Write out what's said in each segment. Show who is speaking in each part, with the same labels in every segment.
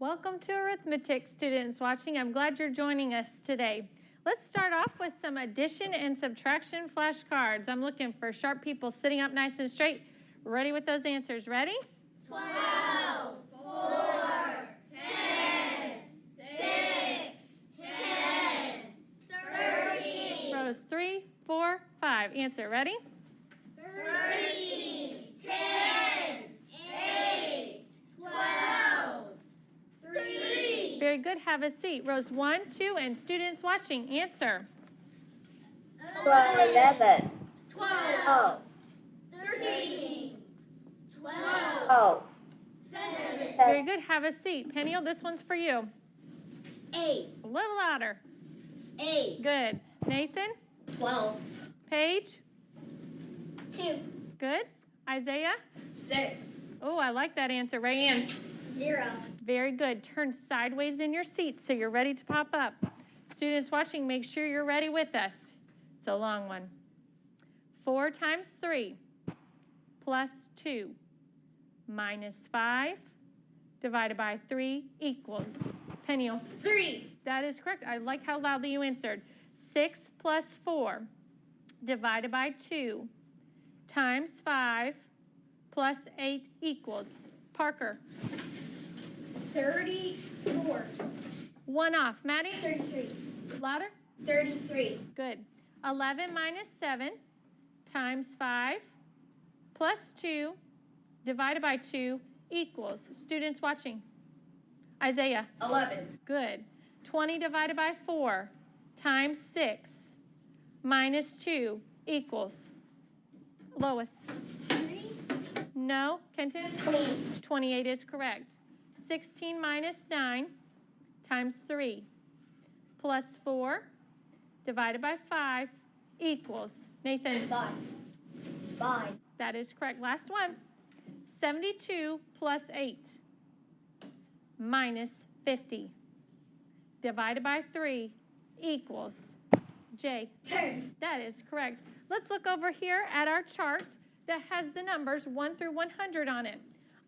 Speaker 1: Welcome to Arithmetic, students watching. I'm glad you're joining us today. Let's start off with some addition and subtraction flashcards. I'm looking for sharp people sitting up nice and straight, ready with those answers. Ready?
Speaker 2: 12, 4, 10, 6, 10, 13.
Speaker 1: Rows 3, 4, 5. Answer. Ready?
Speaker 2: 13, 10, 8, 12, 3.
Speaker 1: Very good. Have a seat. Rows 1, 2, and students watching. Answer.
Speaker 3: 11,
Speaker 2: 12, 13, 12,
Speaker 3: 12,
Speaker 2: 7,
Speaker 1: Very good. Have a seat. Peniel, this one's for you.
Speaker 2: 8,
Speaker 1: A little louder.
Speaker 2: 8,
Speaker 1: Good. Nathan?
Speaker 2: 12,
Speaker 1: Paige?
Speaker 2: 2,
Speaker 1: Good. Isaiah?
Speaker 2: 6,
Speaker 1: Oh, I like that answer. Rayanne?
Speaker 2: 0.
Speaker 1: Very good. Turn sideways in your seat so you're ready to pop up. Students watching, make sure you're ready with us. It's a long one. 4 times 3 plus 2 minus 5 divided by 3 equals. Peniel?
Speaker 2: 3,
Speaker 1: That is correct. I like how loudly you answered. 6 plus 4 divided by 2 times 5 plus 8 equals. Parker?
Speaker 2: 34,
Speaker 1: 1 off. Maddie?
Speaker 2: 33,
Speaker 1: Louder?
Speaker 2: 33,
Speaker 1: Good. 11 minus 7 times 5 plus 2 divided by 2 equals. Students watching. Isaiah?
Speaker 2: 11,
Speaker 1: Good. 20 divided by 4 times 6 minus 2 equals. Lois?
Speaker 2: 3,
Speaker 1: No. Kenton?
Speaker 2: 28,
Speaker 1: 28 is correct. 16 minus 9 times 3 plus 4 divided by 5 equals. Nathan?
Speaker 2: 5, 5,
Speaker 1: That is correct. Last one. 72 plus 8 minus 50 divided by 3 equals. Jay?
Speaker 2: 10,
Speaker 1: That is correct. Let's look over here at our chart that has the numbers 1 through 100 on it.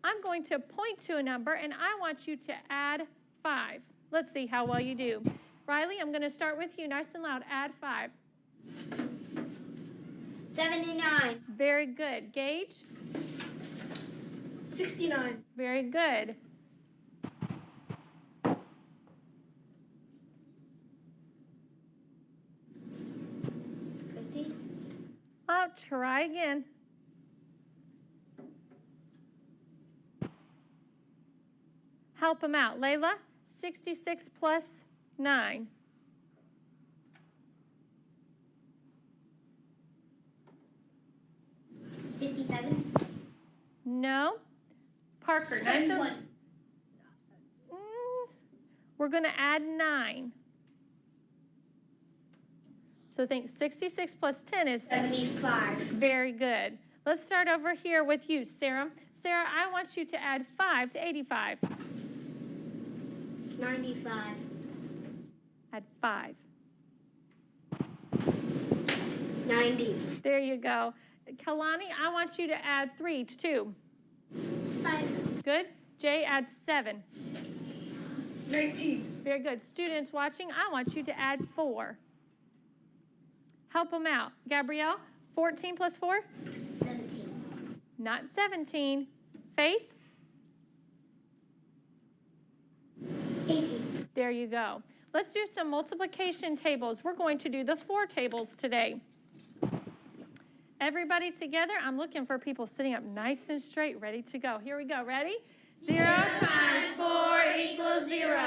Speaker 1: I'm going to point to a number, and I want you to add 5. Let's see how well you do. Riley, I'm going to start with you. Nice and loud. Add 5.
Speaker 2: 79,
Speaker 1: Very good. Gage?
Speaker 2: 69,
Speaker 1: Very good. I'll try again. Help him out. Layla, 66 plus 9. No. Parker, nice and-
Speaker 2: 71,
Speaker 1: We're going to add 9. So think 66 plus 10 is
Speaker 2: 75,
Speaker 1: very good. Let's start over here with you, Sarah. Sarah, I want you to add 5 to 85.
Speaker 2: 95,
Speaker 1: Add 5.
Speaker 2: 90,
Speaker 1: There you go. Kalani, I want you to add 3 to 2.
Speaker 2: 5,
Speaker 1: Good. Jay, add 7.
Speaker 2: 19,
Speaker 1: Very good. Students watching, I want you to add 4. Help them out. Gabrielle, 14 plus 4?
Speaker 2: 17,
Speaker 1: Not 17. Faith?
Speaker 2: 18,
Speaker 1: There you go. Let's do some multiplication tables. We're going to do the 4 tables today. Everybody together. I'm looking for people sitting up nice and straight, ready to go. Here we go. Ready? 0
Speaker 2: times 4 equals 0.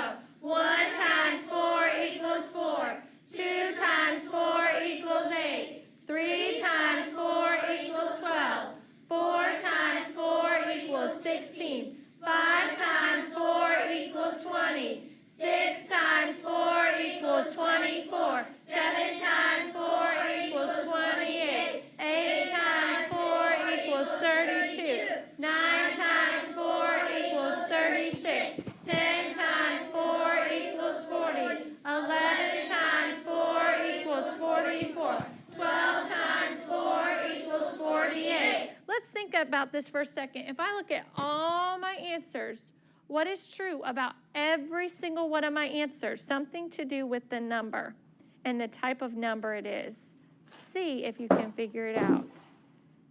Speaker 2: 1 times 4 equals 4. 2 times 4 equals 8. 3 times 4 equals 12. 4 times 4 equals 16. 5 times 4 equals 20. 6 times 4 equals 24. 7 times 4 equals 28. 8 times 4 equals 32. 9 times 4 equals 36. 10 times 4 equals 40. 11 times 4 equals 44. 12 times 4 equals 48.
Speaker 1: Let's think about this for a second. If I look at all my answers, What is true about every single one of my answers? Something to do with the number and the type of number it is. See if you can figure it out.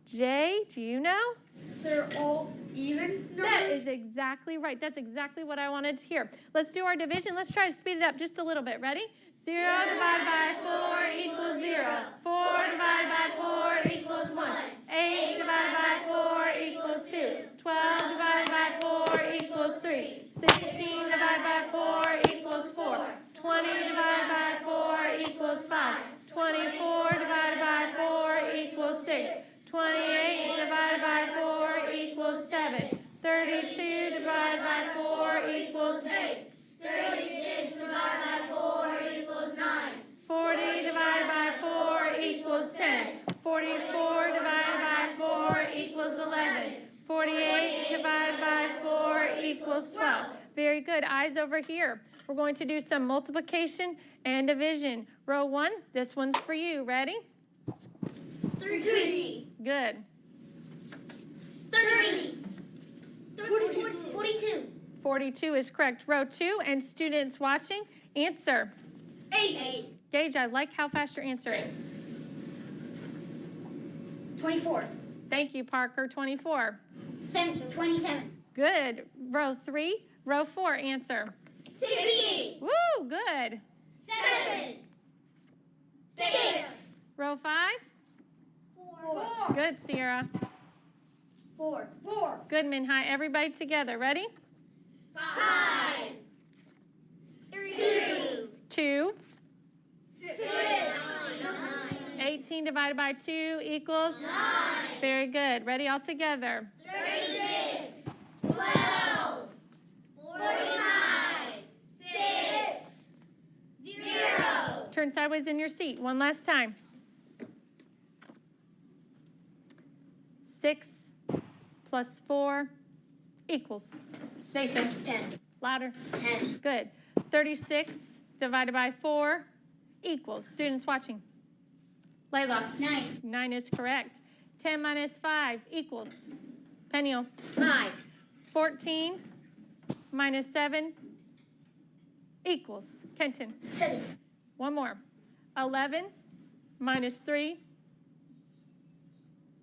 Speaker 1: Jay, do you know?
Speaker 2: They're all even numbers?
Speaker 1: That is exactly right. That's exactly what I wanted to hear. Let's do our division. Let's try to speed it up just a little bit. Ready? 0 divided by 4 equals 0. 4 divided by 4 equals 1. 8 divided by 4 equals 2. 12 divided by 4 equals 3. 16 divided by 4 equals 4. 20 divided by 4 equals 5. 24 divided by 4 equals 6. 28 divided by 4 equals 7. 32 divided by 4 equals 8.
Speaker 2: 36 divided by 4 equals 9.
Speaker 1: 40 divided by 4 equals 10. 44 divided by 4 equals 11. 48 divided by 4 equals 12. Very good. Eyes over here. We're going to do some multiplication and division. Row 1, this one's for you. Ready?
Speaker 2: 3.
Speaker 1: Good.
Speaker 2: 30. 42.
Speaker 1: 42 is correct. Row 2, and students watching, answer.
Speaker 2: 8.
Speaker 1: Gage, I like how fast you're answering.
Speaker 2: 24.
Speaker 1: Thank you, Parker. 24.
Speaker 2: 27.
Speaker 1: Good. Row 3. Row 4, answer.
Speaker 2: 16.
Speaker 1: Woo, good.
Speaker 2: 7. 6.
Speaker 1: Row 5.
Speaker 2: 4.
Speaker 1: Good, Sierra.
Speaker 2: 4.
Speaker 1: Good, Minhai. Everybody together. Ready?
Speaker 2: 5. 2.
Speaker 1: 2.
Speaker 2: 6.
Speaker 1: 18 divided by 2 equals?
Speaker 2: 9.
Speaker 1: Very good. Ready? All together.
Speaker 2: 36. 12. 45. 6. 0.
Speaker 1: Turn sideways in your seat. One last time. 6 plus 4 equals? Nathan.
Speaker 2: 10.
Speaker 1: Louder.
Speaker 2: 10.
Speaker 1: Good. 36 divided by 4 equals? Students watching. Layla.
Speaker 2: 9.
Speaker 1: 9 is correct. 10 minus 5 equals? Peniel.
Speaker 2: 5.
Speaker 1: 14 minus 7 equals? Kenton.
Speaker 2: 7.
Speaker 1: One more. 11 minus 3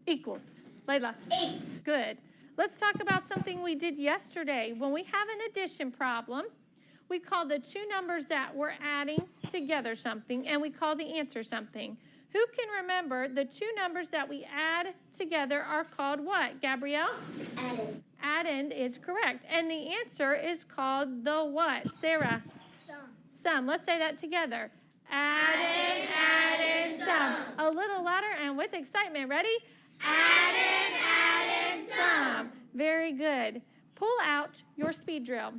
Speaker 1: equals? Layla.
Speaker 2: 8.
Speaker 1: Good. Let's talk about something we did yesterday. When we have an addition problem, we call the two numbers that we're adding together something, and we call the answer something. Who can remember the two numbers that we add together are called what, Gabrielle?
Speaker 2: Added.
Speaker 1: Addend is correct. And the answer is called the what? Sarah? Sum. Let's say that together. Addend, sum. A little louder and with excitement. Ready? Addend, sum. Very good. Pull out your speed drill.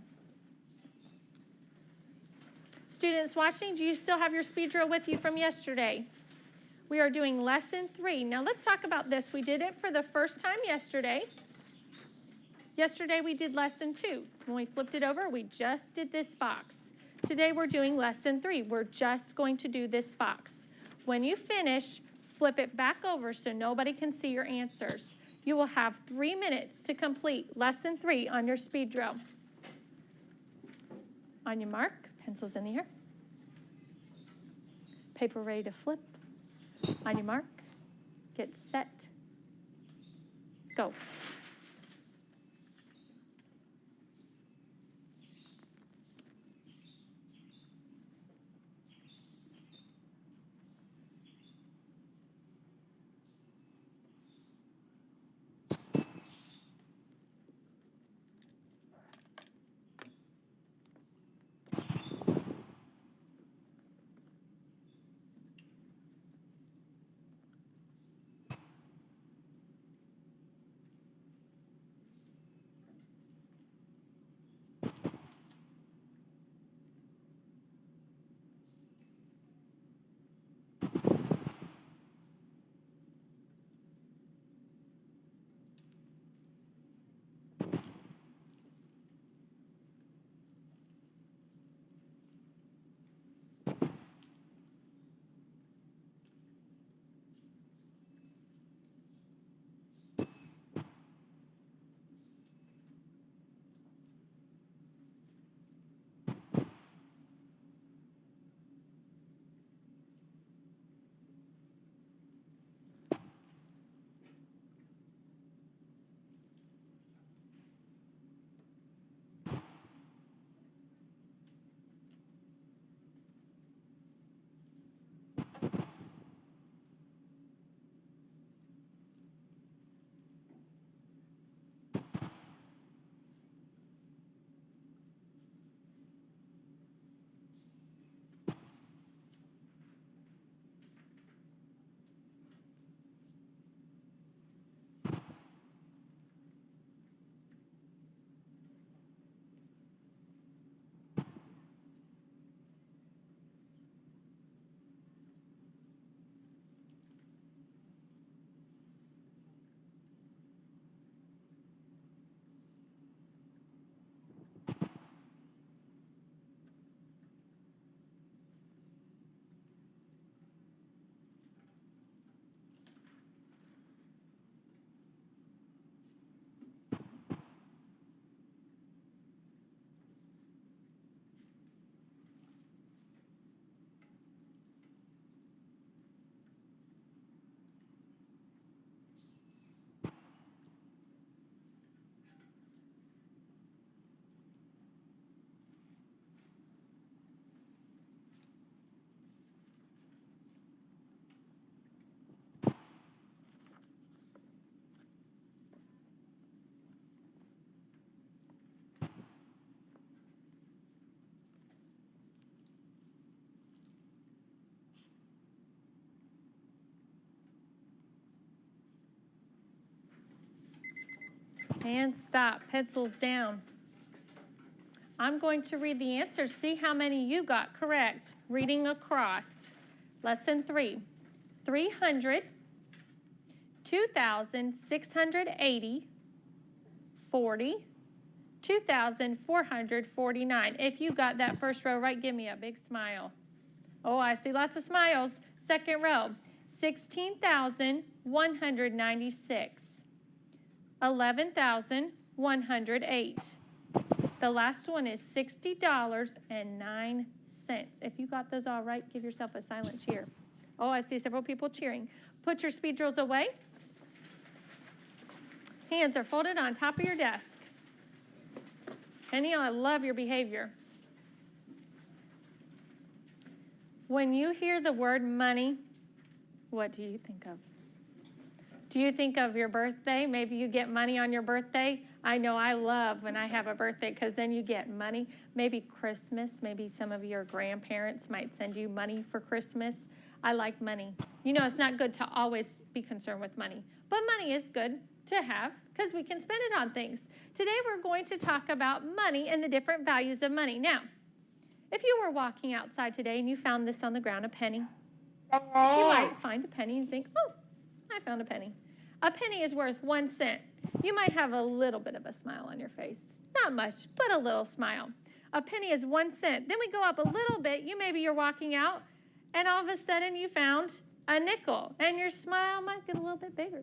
Speaker 1: Students watching, do you still have your speed drill with you from yesterday? We are doing lesson 3. Now let's talk about this. We did it for the first time yesterday. Yesterday we did lesson 2. When we flipped it over, we just did this box. Today we're doing lesson 3. We're just going to do this box. When you finish, flip it back over so nobody can see your answers. You will have 3 minutes to complete lesson 3 on your speed drill. On your mark, pencils in the air. Paper ready to flip. On your mark, get set, go. And stop. Pencils down. I'm going to read the answers. See how many you got correct. Reading across. Lesson 3. 300, 2,680, 40, 2,449. If you got that first row right, give me a big smile. Oh, I see lots of smiles. Second row. 16,196. 11,108. The last one is $60.09. If you got those all right, give yourself a silent cheer. Oh, I see several people cheering. Put your speed drills away. Hands are folded on top of your desk. Penny, I love your behavior. When you hear the word money, what do you think of? Do you think of your birthday? Maybe you get money on your birthday. I know I love when I have a birthday because then you get money. Maybe Christmas. Maybe some of your grandparents might send you money for Christmas. I like money. You know, it's not good to always be concerned with money, but money is good to have because we can spend it on things. Today we're going to talk about money and the different values of money. Now, if you were walking outside today and you found this on the ground, a penny, you might find a penny and think, oh, I found a penny. A penny is worth 1 cent. You might have a little bit of a smile on your face. Not much, but a little smile. A penny is 1 cent. Then we go up a little bit. Maybe you're walking out, and all of a sudden you found a nickel, and your smile might get a little bit bigger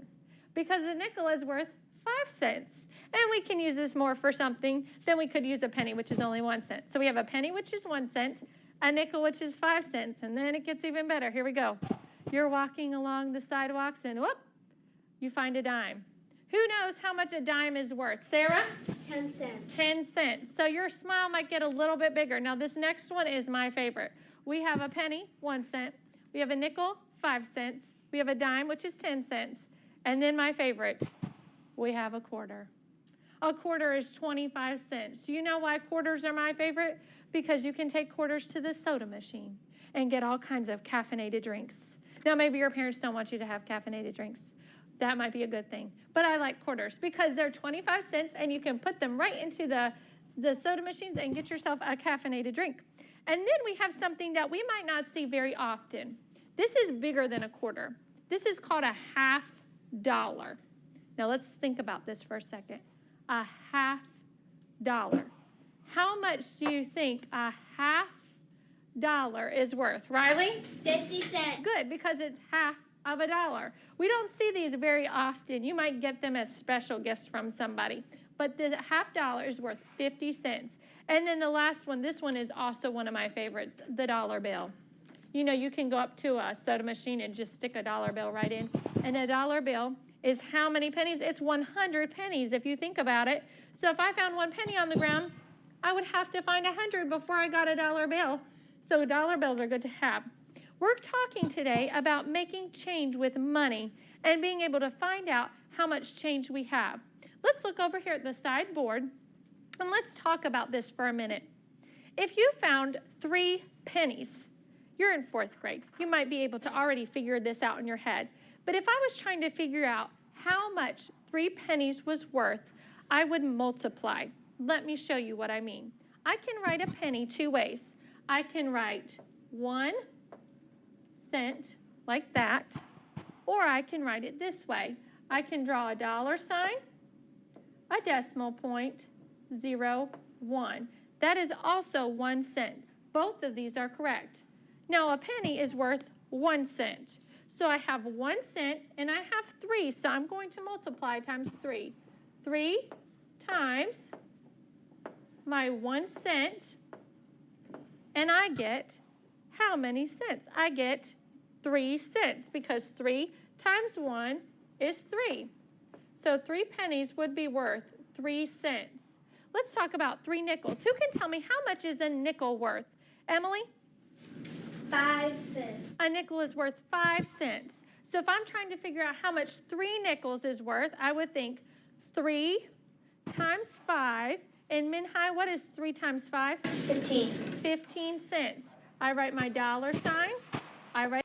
Speaker 1: because a nickel is worth 5 cents. And we can use this more for something than we could use a penny, which is only 1 cent. So we have a penny, which is 1 cent, a nickel, which is 5 cents, and then it gets even better. Here we go. You're walking along the sidewalks, and whoop, you find a dime. Who knows how much a dime is worth? Sarah?
Speaker 2: 10 cents.
Speaker 1: 10 cents. So your smile might get a little bit bigger. Now this next one is my favorite. We have a penny, 1 cent. We have a nickel, 5 cents. We have a dime, which is 10 cents. And then my favorite, we have a quarter. A quarter is 25 cents. Do you know why quarters are my favorite? Because you can take quarters to the soda machine and get all kinds of caffeinated drinks. Now maybe your parents don't want you to have caffeinated drinks. That might be a good thing. But I like quarters because they're 25 cents and you can put them right into the soda machines and get yourself a caffeinated drink. And then we have something that we might not see very often. This is bigger than a quarter. This is called a $half. Now let's think about this for a second. A $half. How much do you think a $half is worth? Riley?
Speaker 2: 50 cents.
Speaker 1: Good, because it's half of a dollar. We don't see these very often. You might get them as special gifts from somebody. But the $half is worth 50 cents. And then the last one, this one is also one of my favorites, the dollar bill. You know, you can go up to a soda machine and just stick a dollar bill right in. And a dollar bill is how many pennies? It's 100 pennies if you think about it. So if I found 1 penny on the ground, I would have to find 100 before I got a dollar bill. So dollar bills are good to have. We're talking today about making change with money and being able to find out how much change we have. Let's look over here at the side board and let's talk about this for a minute. If you found 3 pennies, you're in 4th grade. You might be able to already figure this out in your head. But if I was trying to figure out how much 3 pennies was worth, I would multiply. Let me show you what I mean. I can write a penny 2 ways. I can write 1 cent like that, or I can write it this way. I can draw a dollar sign, a decimal point, 0, 1. That is also 1 cent. Both of these are correct. Now a penny is worth 1 cent. So I have 1 cent and I have 3, so I'm going to multiply times 3. 3 times my 1 cent, and I get how many cents? I get 3 cents because 3 times 1 is 3. So 3 pennies would be worth 3 cents. Let's talk about 3 nickels. Who can tell me how much is a nickel worth? Emily?
Speaker 2: 5 cents.
Speaker 1: A nickel is worth 5 cents. So if I'm trying to figure out how much 3 nickels is worth, I would think 3 times 5. And Min-Hai, what is 3 times 5?
Speaker 2: 15.
Speaker 1: 15 cents. I write my dollar sign. I write